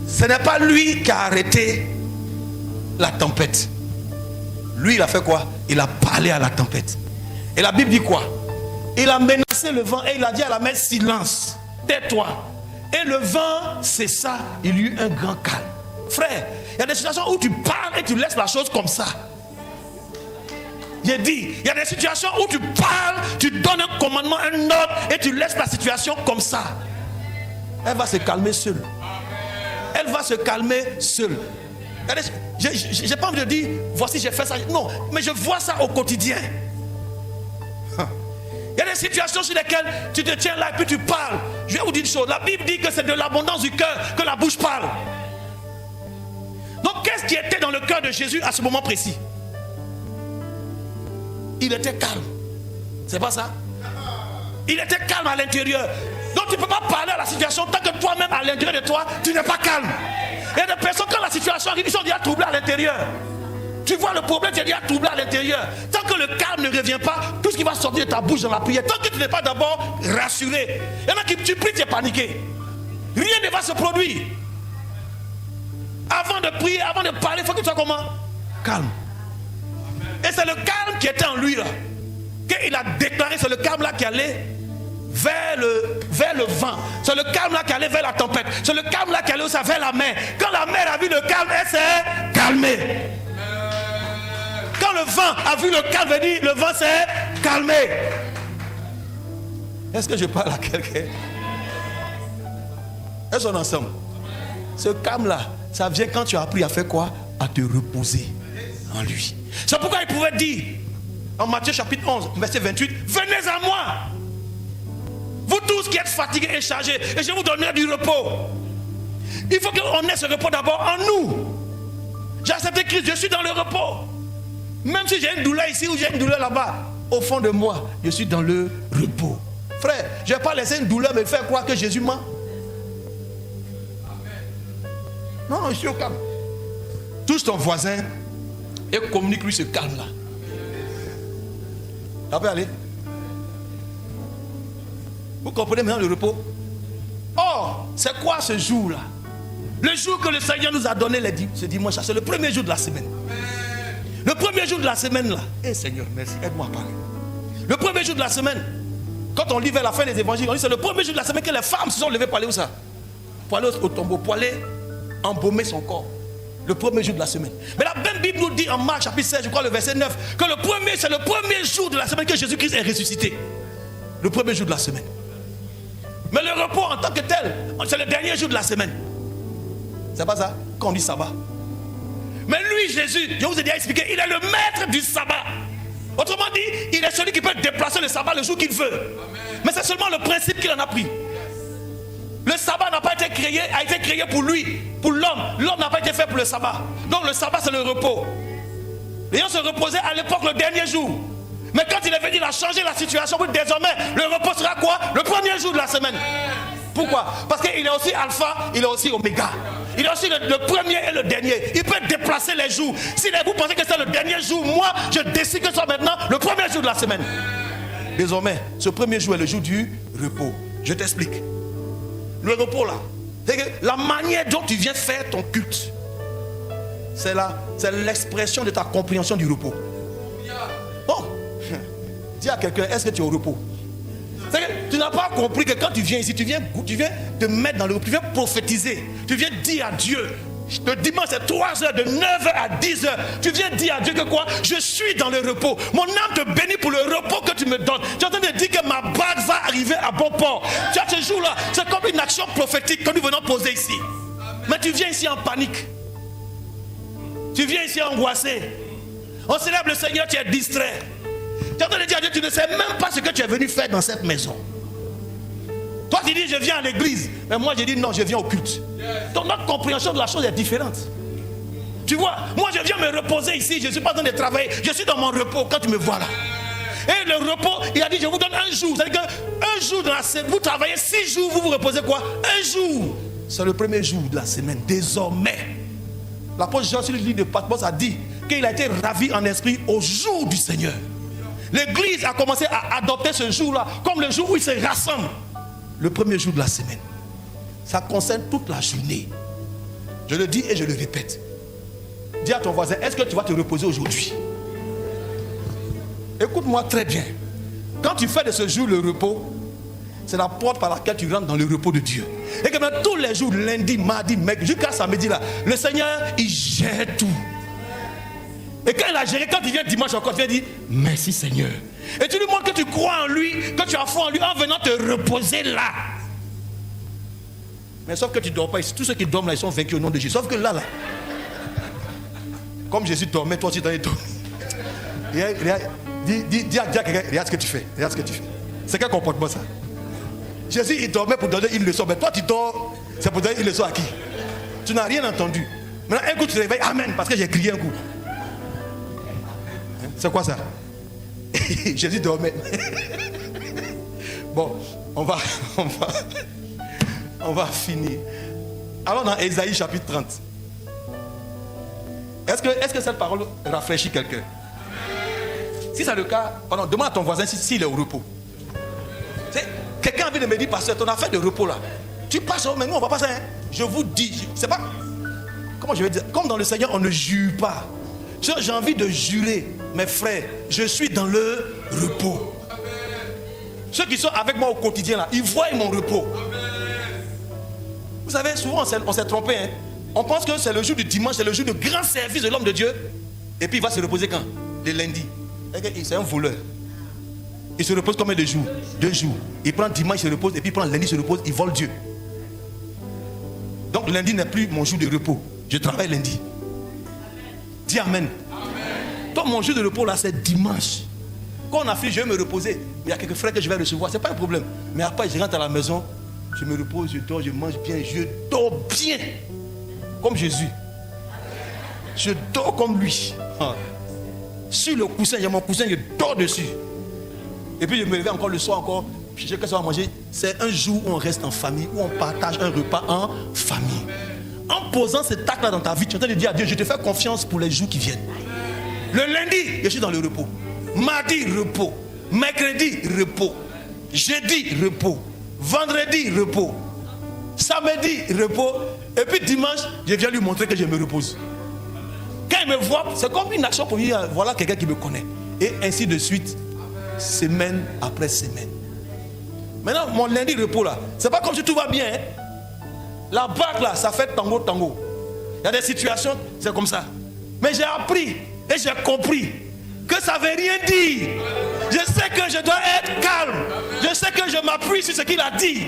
[SPEAKER 1] Ce n'est pas lui qui a arrêté la tempête. Lui, il a fait quoi? Il a parlé à la tempête. Et la Bible dit quoi? Il a menacé le vent et il a dit à la mer, silence, tais-toi. Et le vent cessa, il y eut un grand calme. Frère, il y a des situations où tu parles et tu laisses la chose comme ça. J'ai dit, il y a des situations où tu parles, tu donnes un commandement, un ordre et tu laisses la situation comme ça. Elle va se calmer seule. Elle va se calmer seule. J'ai pas envie de dire, voici j'ai fait ça. Non, mais je vois ça au quotidien. Il y a des situations sur lesquelles tu te tiens là et puis tu parles. Je vais vous dire une chose, la Bible dit que c'est de l'abondance du cœur que la bouche parle. Donc qu'est-ce qui était dans le cœur de Jésus à ce moment précis? Il était calme. C'est pas ça? Il était calme à l'intérieur. Donc tu ne peux pas parler à la situation tant que toi-même à l'intérieur de toi, tu n'es pas calme. Il y a des personnes quand la situation arrive, ils sont déjà troublés à l'intérieur. Tu vois le problème, tu es déjà troublé à l'intérieur. Tant que le calme ne revient pas, tout ce qui va sortir de ta bouche dans la prière, tant que tu n'es pas d'abord rassuré. Il y en a qui tu pries, tu es paniqué. Rien ne va se produire. Avant de prier, avant de parler, il faut que tu sois comment? Calme. Et c'est le calme qui était en lui là. Qu'il a déclaré, c'est le calme là qui allait vers le vent. C'est le calme là qui allait vers la tempête. C'est le calme là qui allait aussi vers la mer. Quand la mer a vu le calme, elle s'est calmée. Quand le vent a vu le calme venir, le vent s'est calmé. Est-ce que je parle à quelqu'un? Est-ce qu'on est ensemble? Ce calme là, ça vient quand tu as appris à faire quoi? À te reposer en lui. C'est pourquoi il pouvait dire en Matthieu chapitre 11 verset 28, venez à moi vous tous qui êtes fatigués et chargés, et je vous donnerai du repos. Il faut qu'on ait ce repos d'abord en nous. J'ai accepté Christ, je suis dans le repos. Même si j'ai une douleur ici ou j'ai une douleur là-bas, au fond de moi, je suis dans le repos. Frère, je ne vais pas laisser une douleur me faire croire que Jésus ment. Non, je suis au calme. Touche ton voisin et communique-lui ce calme-là. Ça peut aller. Vous comprenez maintenant le repos? Or, c'est quoi ce jour-là? Le jour que le Seigneur nous a donné ce dimanche, c'est le premier jour de la semaine. Le premier jour de la semaine là. Eh Seigneur, merci, aide-moi à parler. Le premier jour de la semaine, quand on lit vers la fin des évangiles, on dit c'est le premier jour de la semaine que les femmes se sont levées pour aller où ça? Pour aller au tombeau, pour aller embaumer son corps. Le premier jour de la semaine. Mais la même Bible nous dit en Marc chapitre 16, je crois le verset 9, que c'est le premier jour de la semaine que Jésus-Christ est ressuscité. Le premier jour de la semaine. Mais le repos en tant que tel, c'est le dernier jour de la semaine. C'est pas ça quand on dit sabbat. Mais lui, Jésus, je vous ai déjà expliqué, il est le maître du sabbat. Autrement dit, il est celui qui peut déplacer le sabbat le jour qu'il veut. Amen. Mais c'est seulement le principe qu'il en a pris. Le sabbat n'a pas été créé, a été créé pour lui, pour l'homme. L'homme n'a pas été fait pour le sabbat. Donc le sabbat, c'est le repos. Les gens se reposaient à l'époque le dernier jour. Mais quand il est venu, il a changé la situation. Désormais, le repos sera quoi? Le premier jour de la semaine. Pourquoi? Parce qu'il est aussi alpha, il est aussi oméga. Il est aussi le premier et le dernier. Il peut déplacer les jours. Si vous pensez que c'est le dernier jour, moi, je décide que ce soit maintenant le premier jour de la semaine. Désormais, ce premier jour est le jour du repos. Je t'explique. Le repos là, c'est que la manière dont tu viens faire ton culte, c'est l'expression de ta compréhension du repos. Bon, dis à quelqu'un, est-ce que tu es au repos? C'est que tu n'as pas compris que quand tu viens ici, tu viens te mettre dans le repos, tu viens prophétiser, tu viens dire à Dieu. Le dimanche c'est 3 heures, de 9h à 10h. Tu viens dire à Dieu que quoi? Je suis dans le repos. Mon âme te bénit pour le repos que tu me donnes. Tu es en train de dire que ma barque va arriver à bon port. Tu as ce jour-là, c'est comme une action prophétique que nous venons poser ici. Mais tu viens ici en panique. Tu viens ici angoissé. On célèbre le Seigneur, tu es distrait. Tu es en train de dire à Dieu, tu ne sais même pas ce que tu es venu faire dans cette maison. Toi tu dis je viens à l'église, mais moi je dis non, je viens au culte. Donc notre compréhension de la chose est différente. Tu vois, moi je viens me reposer ici, je ne suis pas en train de travailler, je suis dans mon repos quand tu me vois là. Et le repos, il a dit je vous donne un jour. C'est-à-dire qu'un jour dans la semaine, vous travaillez 6 jours, vous vous reposez quoi? Un jour. C'est le premier jour de la semaine. Désormais, l'apôtre Jean sur le livre de Patmos a dit qu'il a été ravi en esprit au jour du Seigneur. L'église a commencé à adopter ce jour-là comme le jour où il se rassemble. Le premier jour de la semaine. Ça concerne toute la journée. Je le dis et je le répète. Dis à ton voisin, est-ce que tu vas te reposer aujourd'hui? Écoute-moi très bien. Quand tu fais de ce jour le repos, c'est la porte par laquelle tu rentres dans le repos de Dieu. Et que même tous les jours, lundi, mardi, mercredi, jusqu'à samedi là, le Seigneur, il gère tout. Et quand il a géré, quand il vient dimanche encore, il vient dire merci Seigneur. Et tu lui montres que tu crois en lui, que tu as foi en lui, en venant te reposer là. Mais sauf que tu ne dors pas ici. Tous ceux qui dorment là, ils sont vaincus au nom de Jésus. Sauf que là, comme Jésus dormait, toi aussi tu dormais. Dis à quelqu'un, regarde ce que tu fais. Regarde ce que tu fais. C'est quel comportement ça? Jésus, il dormait pour donner une leçon. Mais toi, tu dors, c'est pour donner une leçon à qui? Tu n'as rien entendu. Maintenant, un coup, tu te réveilles, amen, parce que j'ai crié un coup. C'est quoi ça? Jésus dormait. Bon, on va finir. Alors dans Ésaïe chapitre 30. Est-ce que cette parole rafraîchit quelqu'un? Si c'est le cas, demande à ton voisin s'il est au repos. Quelqu'un a envie de me dire, pasteur, ton affaire de repos là, tu passes, mais nous on va pas ça. Hein? Je vous dis, c'est pas, comment je vais dire, comme dans le Seigneur on ne jure pas. J'ai envie de jurer, mes frères, je suis dans le repos. Ceux qui sont avec moi au quotidien là, ils voient mon repos. Vous savez, souvent on s'est trompé. Hein? On pense que c'est le jour du dimanche, c'est le jour de grand service de l'homme de Dieu. Et puis il va se reposer quand? Le lundi. C'est un voleur. Il se repose combien de jours? 2 jours. Il prend dimanche, il se repose, et puis il prend lundi, il se repose, il vole Dieu. Donc lundi n'est plus mon jour de repos. Je travaille lundi. Dis amen. Donc mon jour de repos là, c'est dimanche. Quand on a fini, je vais me reposer. Il y a quelques frères que je vais recevoir, c'est pas un problème. Mais après, je rentre à la maison, je me repose, je dors, je mange bien, je dors bien. Comme Jésus. Je dors comme lui. Sur le coussin, il y a mon coussin, je dors dessus. Et puis je me réveille encore le soir, encore. Puis je sais que ça va manger. C'est un jour où on reste en famille, où on partage un repas en famille. En posant cet acte-là dans ta vie, tu es en train de dire à Dieu, je te fais confiance pour les jours qui viennent. Le lundi, je suis dans le repos. Mardi, repos. Mercredi, repos. Jeudi, repos. Vendredi, repos. Samedi, repos. Et puis dimanche, je viens lui montrer que je me repose. Quand il me voit, c'est comme une action pour dire, voilà quelqu'un qui me connaît. Et ainsi de suite, semaine après semaine. Maintenant, mon lundi repos là, c'est pas comme si tout va bien. Hein? La barque là, ça fait tango. Il y a des situations, c'est comme ça. Mais j'ai appris et j'ai compris que ça ne veut rien dire. Je sais que je dois être calme. Je sais que je m'appuie sur ce qu'il a dit.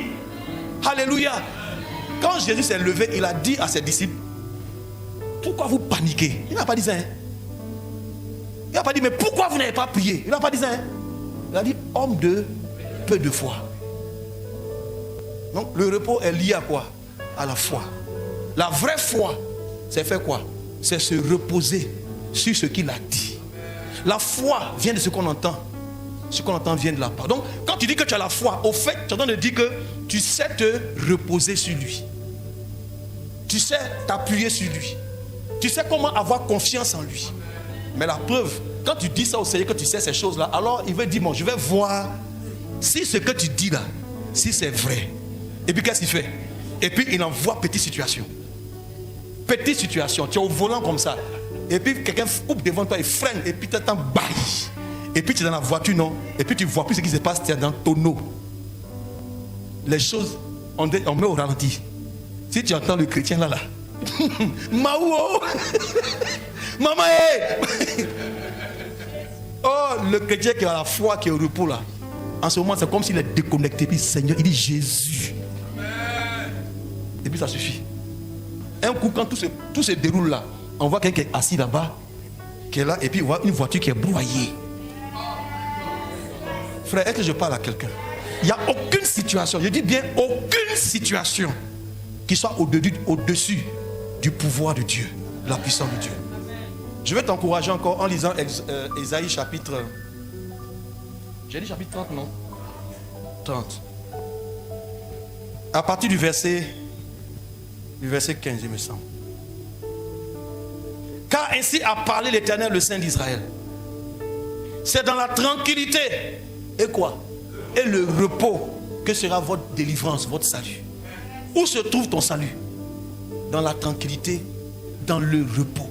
[SPEAKER 1] Alléluia. Quand Jésus s'est levé, il a dit à ses disciples, pourquoi vous paniquez? Il n'a pas dit ça. Hein? Il n'a pas dit, mais pourquoi vous n'avez pas prié? Il n'a pas dit ça. Hein? Il a dit, homme de peu de foi. Donc le repos est lié à quoi? À la foi. La vraie foi, c'est faire quoi? C'est se reposer sur ce qu'il a dit. La foi vient de ce qu'on entend. Ce qu'on entend vient de la part. Donc quand tu dis que tu as la foi, au fait, tu es en train de dire que tu sais te reposer sur lui. Tu sais t'appuyer sur lui. Tu sais comment avoir confiance en lui. Mais la preuve, quand tu dis ça au Seigneur, que tu sais ces choses-là, alors il veut dire, bon, je vais voir si ce que tu dis là, si c'est vrai. Et puis qu'est-ce qu'il fait? Et puis il envoie petite situation. Petite situation, tu es au volant comme ça. Et puis quelqu'un coupe devant toi, il freine, et puis tu t'entends baille. Et puis tu es dans la voiture, non? Et puis tu ne vois plus ce qui se passe, tu es dans ton eau. Les choses, on met au ralenti. Si tu entends le chrétien là, Maouo, maman, oh, le chrétien qui a la foi, qui est au repos là. En ce moment, c'est comme s'il est déconnecté. Puis Seigneur, il dit Jésus. Et puis ça suffit. Un coup, quand tout se déroule là, on voit quelqu'un qui est assis là-bas, qui est là, et puis on voit une voiture qui est broyée. Frère, est-ce que je parle à quelqu'un? Il n'y a aucune situation, je dis bien aucune situation qui soit au-dessus du pouvoir de Dieu, de la puissance de Dieu. Je vais t'encourager encore en lisant Ésaïe chapitre... J'ai dit chapitre 30, non? 30. À partir du verset 15, il me semble. Car ainsi a parlé l'Éternel, le Saint d'Israël. C'est dans la tranquillité. Et quoi? Et le repos que sera votre délivrance, votre salut. Où se trouve ton salut? Dans la tranquillité, dans le repos.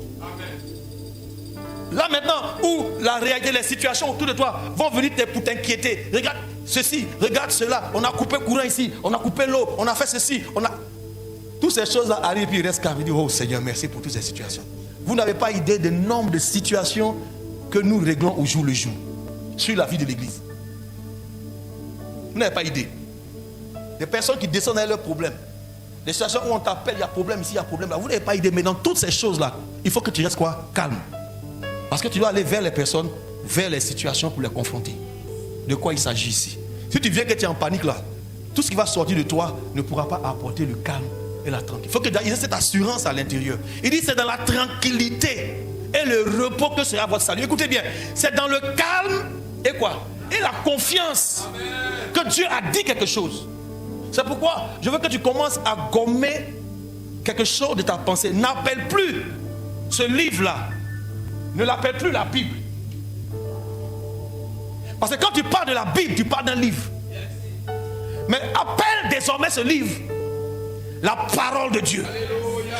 [SPEAKER 1] Là maintenant, où la réalité, les situations autour de toi vont venir pour t'inquiéter. Regarde ceci, regarde cela. On a coupé courant ici, on a coupé l'eau, on a fait ceci, toutes ces choses-là arrivent et restent calmes. Oh Seigneur, merci pour toutes ces situations. Vous n'avez pas idée du nombre de situations que nous réglons au jour le jour sur la vie de l'église. Vous n'avez pas idée. Des personnes qui descendent avec leurs problèmes. Des situations où on t'appelle, il y a problème ici, il y a problème là. Vous n'avez pas idée, mais dans toutes ces choses-là, il faut que tu restes quoi? Calme. Parce que tu dois aller vers les personnes, vers les situations pour les confronter. De quoi il s'agit ici? Si tu viens que tu es en panique là, tout ce qui va sortir de toi ne pourra pas apporter le calme et la tranquillité. Il faut que tu aies cette assurance à l'intérieur. Il dit c'est dans la tranquillité et le repos que sera votre salut. Écoutez bien, c'est dans le calme et quoi? Et la confiance que Dieu a dit quelque chose. C'est pourquoi je veux que tu commences à gommer quelque chose de ta pensée. N'appelle plus ce livre-là. Ne l'appelle plus la Bible. Parce que quand tu parles de la Bible, tu parles d'un livre. Mais appelle désormais ce livre la parole de Dieu.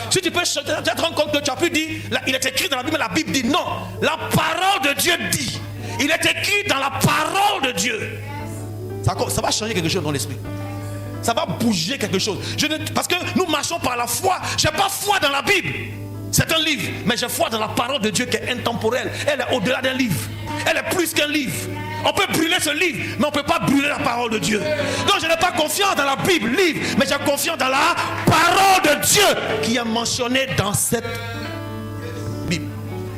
[SPEAKER 1] Si tu peux te rendre compte que tu as pu dire, il est écrit dans la Bible, mais la Bible dit non. La parole de Dieu dit. Il est écrit dans la parole de Dieu. Ça va changer quelque chose dans l'esprit. Ça va bouger quelque chose. Parce que nous marchons par la foi. Je n'ai pas foi dans la Bible. C'est un livre. Mais j'ai foi dans la parole de Dieu qui est intemporelle. Elle est au-delà d'un livre. Elle est plus qu'un livre. On peut brûler ce livre, mais on ne peut pas brûler la parole de Dieu. Donc je n'ai pas confiance dans la Bible, livre, mais j'ai confiance dans la parole de Dieu qui est mentionnée dans cette Bible.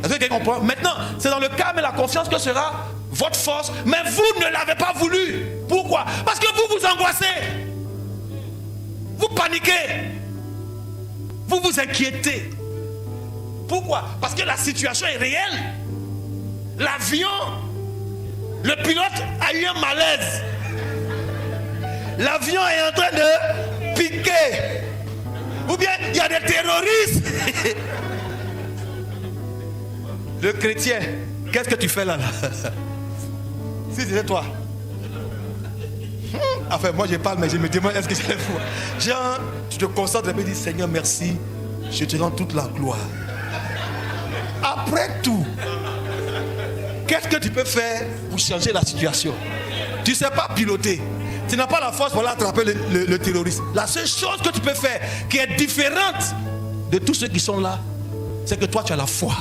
[SPEAKER 1] Est-ce que quelqu'un comprend? Maintenant, c'est dans le calme et la confiance que sera votre force, mais vous ne l'avez pas voulu. Pourquoi? Parce que vous vous angoissez. Vous paniquez. Vous vous inquiétez. Pourquoi? Parce que la situation est réelle. L'avion, le pilote a eu un malaise. L'avion est en train de piquer. Ou bien il y a des terroristes. Le chrétien, qu'est-ce que tu fais là? Si c'était toi. Enfin, moi je parle, mais je me demande est-ce que c'est fou. Genre, tu te concentres et me dis Seigneur, merci. Je te rends toute la gloire. Après tout, qu'est-ce que tu peux faire pour changer la situation? Tu ne sais pas piloter. Tu n'as pas la force pour aller attraper le terroriste. La seule chose que tu peux faire qui est différente de tous ceux qui sont là, c'est que toi tu as la foi.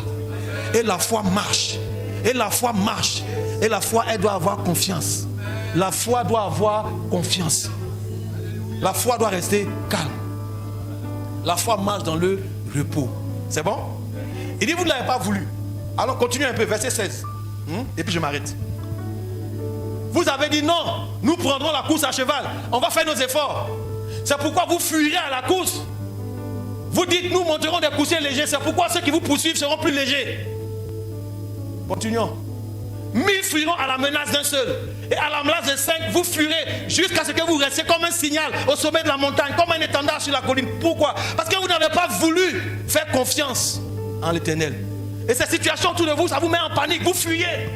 [SPEAKER 1] Et la foi marche. Et la foi marche. Et la foi, elle doit avoir confiance. La foi doit avoir confiance. La foi doit rester calme. La foi marche dans le repos. C'est bon? Il dit, vous ne l'avez pas voulu. Alors continuez un peu, verset 16. Et puis je m'arrête. Vous avez dit non, nous prendrons la course à cheval. On va faire nos efforts. C'est pourquoi vous fuirez à la course. Vous dites, nous monterons des coursiers légers. C'est pourquoi ceux qui vous poursuivent seront plus légers. Continuons. 1000 fuiront à la menace d'un seul. Et à la menace de 5, vous fuirez jusqu'à ce que vous restiez comme un signal au sommet de la montagne, comme un étendard sur la colline. Pourquoi? Parce que vous n'avez pas voulu faire confiance en l'Éternel. Et cette situation autour de vous, ça vous met en panique. Vous fuyez.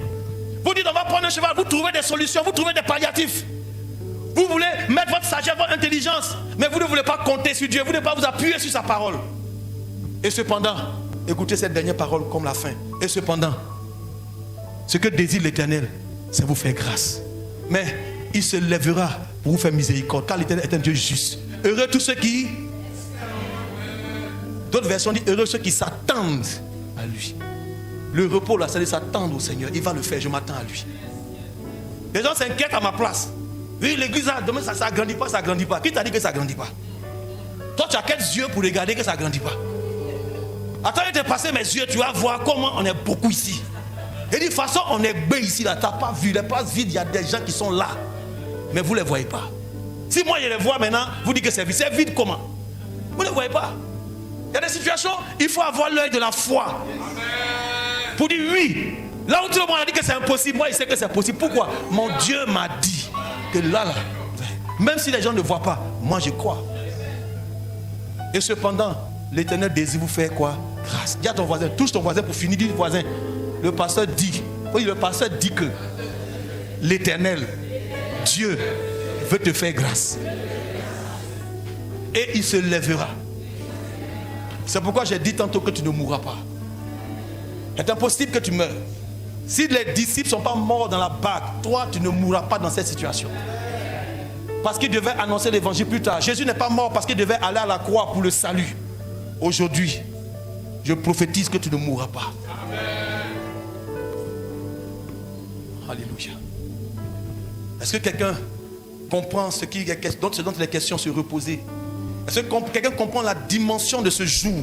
[SPEAKER 1] Vous dites, on va prendre un cheval. Vous trouvez des solutions, vous trouvez des palliatifs. Vous voulez mettre votre sagesse, votre intelligence, mais vous ne voulez pas compter sur Dieu. Vous ne voulez pas vous appuyer sur sa parole. Et cependant, écoutez cette dernière parole comme la fin. Et cependant, ce que désire l'Éternel, c'est vous faire grâce. Mais il se lèvera pour vous faire miséricorde, car l'Éternel est un Dieu juste. Heureux tous ceux qui... D'autres versions disent heureux ceux qui s'attendent à lui. Le repos là, c'est de s'attendre au Seigneur. Il va le faire, je m'attends à lui. Les gens s'inquiètent à ma place. Oui, l'église là, demain ça ne grandit pas, ça ne grandit pas. Qui t'a dit que ça ne grandit pas? Toi, tu as quels yeux pour regarder que ça ne grandit pas? Attends, je vais te passer mes yeux, tu vas voir comment on est beaucoup ici. Et de toute façon, on est bé ici, là. Tu n'as pas vu, les places vides, il y a des gens qui sont là. Mais vous ne les voyez pas. Si moi je les vois maintenant, vous dites que c'est vide. C'est vide comment? Vous ne les voyez pas. Il y a des situations, il faut avoir l'œil de la foi. Pour dire oui. Là où tout le monde a dit que c'est impossible, moi je sais que c'est possible. Pourquoi? Mon Dieu m'a dit que là, même si les gens ne voient pas, moi je crois. Et cependant, l'Éternel désire vous faire quoi? Grâce. Dis à ton voisin, touche ton voisin pour finir, dis au voisin. Le pasteur dit, oui, le pasteur dit que l'Éternel, Dieu, veut te faire grâce. Et il se lèvera. C'est pourquoi j'ai dit tantôt que tu ne mourras pas. C'est impossible que tu meurs. Si les disciples ne sont pas morts dans la barque, toi, tu ne mourras pas dans cette situation. Parce qu'il devait annoncer l'évangile plus tard. Jésus n'est pas mort parce qu'il devait aller à la croix pour le salut. Aujourd'hui, je prophétise que tu ne mourras pas. Alléluia. Est-ce que quelqu'un comprend ce dont les questions se reposaient? Est-ce que quelqu'un comprend la dimension de ce jour?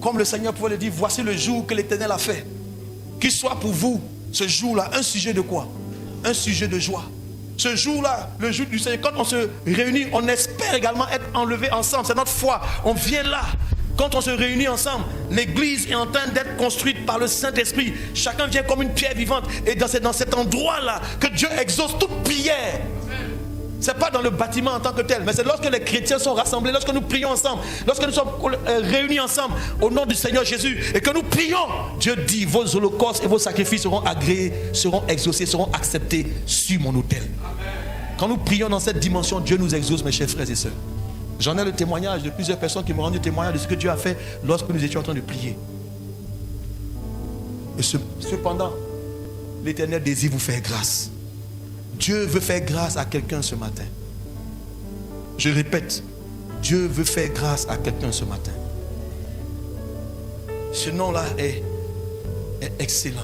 [SPEAKER 1] Comme le Seigneur pouvait le dire, voici le jour que l'Éternel a fait. Qu'il soit pour vous, ce jour-là, un sujet de quoi? Un sujet de joie. Ce jour-là, le jour du Seigneur, quand on se réunit, on espère également être enlevés ensemble. C'est notre foi. On vient là. Quand on se réunit ensemble, l'église est en train d'être construite par le Saint-Esprit. Chacun vient comme une pierre vivante. Et dans cet endroit-là que Dieu exauce toute prière. Ce n'est pas dans le bâtiment en tant que tel, mais c'est lorsque les chrétiens sont rassemblés, lorsque nous prions ensemble, lorsque nous sommes réunis ensemble au nom du Seigneur Jésus et que nous prions. Dieu dit, vos holocaustes et vos sacrifices seront agréés, seront exaucés, seront acceptés sur mon autel. Quand nous prions dans cette dimension, Dieu nous exauce, mes chers frères et sœurs. J'en ai le témoignage de plusieurs personnes qui m'ont rendu témoignage de ce que Dieu a fait lorsque nous étions en train de prier. Et cependant, l'Éternel désire vous faire grâce. Dieu veut faire grâce à quelqu'un ce matin. Je répète, Dieu veut faire grâce à quelqu'un ce matin. Ce nom-là est excellent.